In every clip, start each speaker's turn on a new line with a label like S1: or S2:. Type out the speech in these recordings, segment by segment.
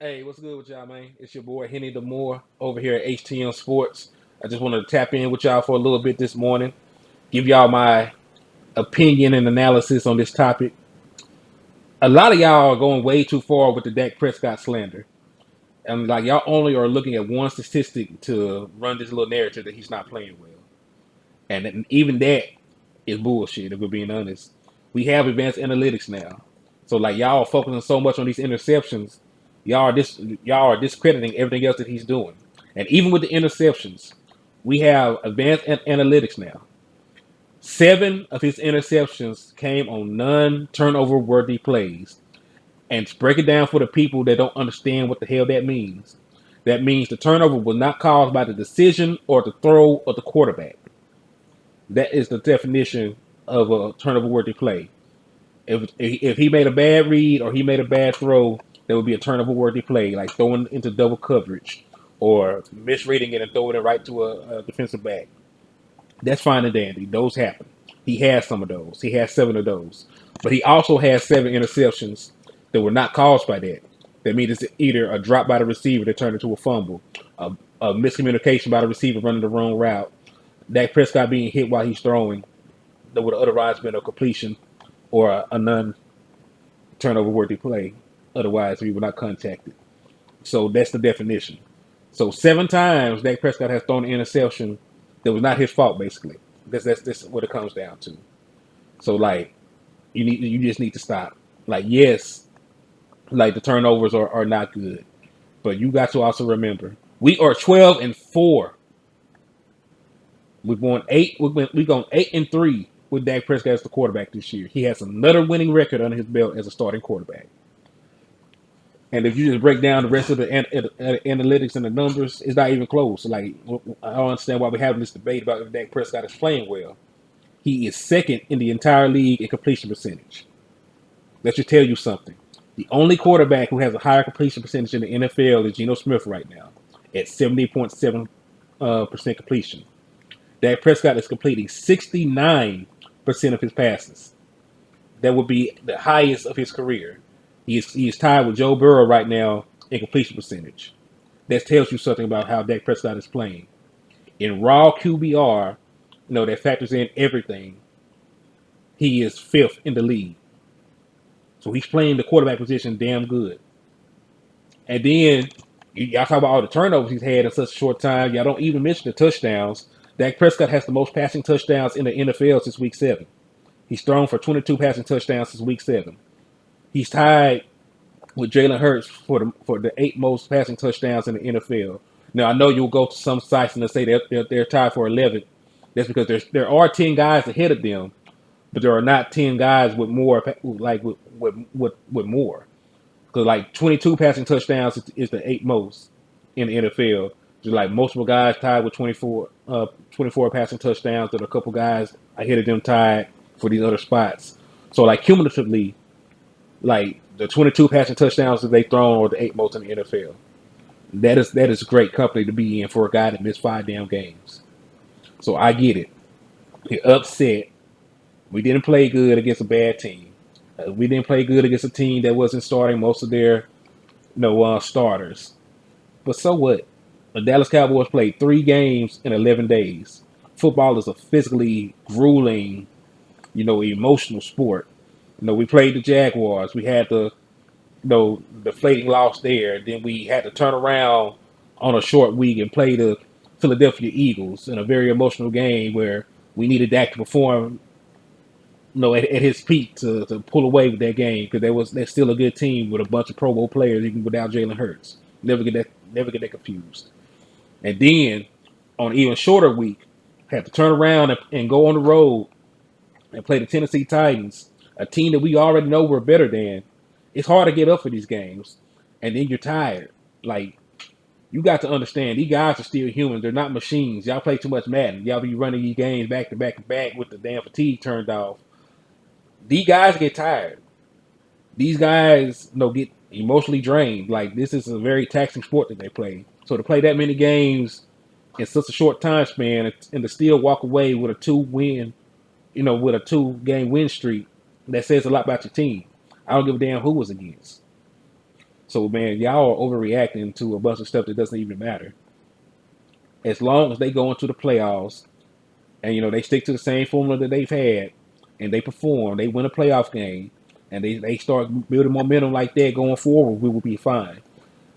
S1: Hey, what's good with y'all, man? It's your boy Henny Demore over here at HTM Sports. I just wanted to tap in with y'all for a little bit this morning, give y'all my opinion and analysis on this topic. A lot of y'all are going way too far with the Dak Prescott slander. And like y'all only are looking at one statistic to run this little narrative that he's not playing well. And even that is bullshit, if we're being honest. We have advanced analytics now. So like y'all are focusing so much on these interceptions, y'all are discrediting everything else that he's doing. And even with the interceptions, we have advanced analytics now. 7 of his interceptions came on non-turnover worthy plays. And to break it down for the people that don't understand what the hell that means. That means the turnover was not caused by the decision or the throw of the quarterback. That is the definition of a turnover worthy play. If he made a bad read or he made a bad throw, that would be a turnover worthy play, like throwing into double coverage or misreading it and throwing it right to a defensive back. That's fine and dandy. Those happen. He has some of those. He has 7 of those. But he also has 7 interceptions that were not caused by that. That means it's either a drop by the receiver that turned into a fumble, a miscommunication by the receiver running the wrong route, Dak Prescott being hit while he's throwing that would have otherwise been a completion or a non-turnover worthy play. Otherwise, we were not contacted. So that's the definition. So 7 times Dak Prescott has thrown an interception that was not his fault, basically. That's what it comes down to. So like you just need to stop. Like yes, like the turnovers are not good, but you got to also remember we are 12-4. We've won 8. We've gone 8-3 with Dak Prescott as the quarterback this year. He has another winning record under his belt as a starting quarterback. And if you just break down the rest of the analytics and the numbers, it's not even close. Like I don't understand why we're having this debate about if Dak Prescott is playing well. He is second in the entire league in completion percentage. That should tell you something. The only quarterback who has a higher completion percentage in the NFL is Geno Smith right now at 70.7% completion. Dak Prescott is completing 69% of his passes. That would be the highest of his career. He is tied with Joe Burrow right now in completion percentage. That tells you something about how Dak Prescott is playing. In raw QBR, that factors in everything. He is 5th in the league. So he's playing the quarterback position damn good. And then y'all talk about all the turnovers he's had in such a short time. Y'all don't even mention the touchdowns. Dak Prescott has the most passing touchdowns in the NFL since week 7. He's thrown for 22 passing touchdowns since week 7. He's tied with Jalen Hurts for the 8th most passing touchdowns in the NFL. Now I know you'll go to some sites and they'll say they're tied for 11th. That's because there are 10 guys ahead of them, but there are not 10 guys with more with more. Because like 22 passing touchdowns is the 8th most in the NFL. Just like multiple guys tied with 24 passing touchdowns. There are a couple guys ahead of them tied for these other spots. So like cumulatively, like the 22 passing touchdowns that they thrown are the 8th most in the NFL. That is great company to be in for a guy that missed 5 damn games. So I get it. You're upset. We didn't play good against a bad team. We didn't play good against a team that wasn't starting most of their starters. But so what? The Dallas Cowboys played 3 games in 11 days. Football is a physically grueling, emotional sport. We played the Jaguars. We had the deflating loss there. Then we had to turn around on a short week and play the Philadelphia Eagles in a very emotional game where we needed Dak to perform, at his peak to pull away with that game because they're still a good team with a bunch of Pro Bowl players even without Jalen Hurts. Never get that confused. And then on an even shorter week, had to turn around and go on the road and play the Tennessee Titans, a team that we already know we're better than. It's hard to get up for these games, and then you're tired. Like you got to understand, these guys are still humans. They're not machines. Y'all play too much Madden. Y'all be running these games back to back to back with the damn fatigue turned off. These guys get tired. These guys, get emotionally drained. Like this is a very taxing sport that they play. So to play that many games in such a short time span and to still walk away with a 2-game win streak, that says a lot about your team. I don't give a damn who was against. So man, y'all are overreacting to a bunch of stuff that doesn't even matter. As long as they go into the playoffs and they stick to the same formula that they've had, and they perform, they win a playoff game, and they start building momentum like that going forward, we will be fine.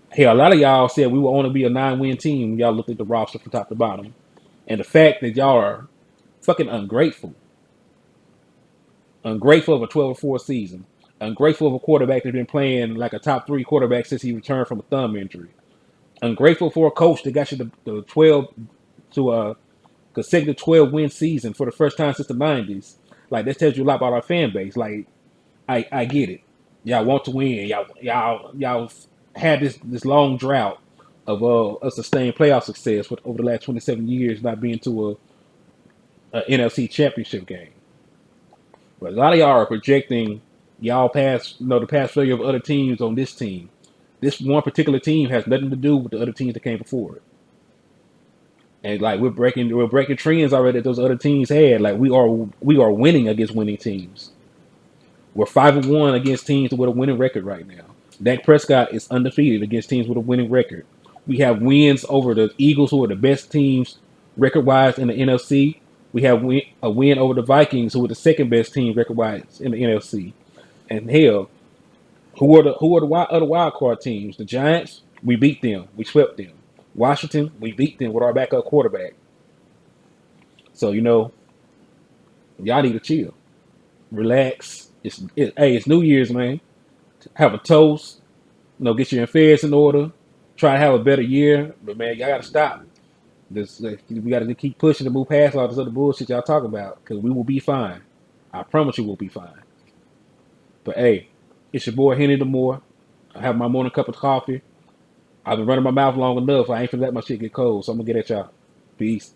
S1: Hell, a lot of y'all said we will only be a 9-win team when y'all looked at the roster from top to bottom. And the fact that y'all are fucking ungrateful of a 12-4 season, ungrateful of a quarterback that's been playing like a top 3 quarterback since he returned from a thumb injury, ungrateful for a coach that got you the 12 to a consecutive 12-win season for the first time since the 90s. Like, that tells you a lot about our fan base. Like, I get it. Y'all want to win. Y'all had this long drought of a sustained playoff success with over the last 27 years not being to a NFC championship game. But a lot of y'all are projecting y'all past, the past failure of other teams on this team. This one particular team has nothing to do with the other teams that came before it. And like we're breaking trends already that those other teams had. Like we are winning against winning teams. We're 5-1 against teams with a winning record right now. Dak Prescott is undefeated against teams with a winning record. We have wins over the Eagles, who are the best teams record-wise in the NFC. We have a win over the Vikings, who are the second best team record-wise in the NFC. And hell, who are the other wild card teams? The Giants, we beat them. We swept them. Washington, we beat them with our backup quarterback. So y'all need to chill, relax. It's New Year's, man. Have a toast. Get your affairs in order. Try to have a better year. But man, y'all gotta stop. We gotta keep pushing to move past all this other bullshit y'all talking about. Because we will be fine. I promise you we'll be fine. But hey, it's your boy Henny the Moore. I have my morning cup of coffee. I've been running my mouth long enough. I ain't finna let my shit get cold. So I'm gonna get at y'all. Peace.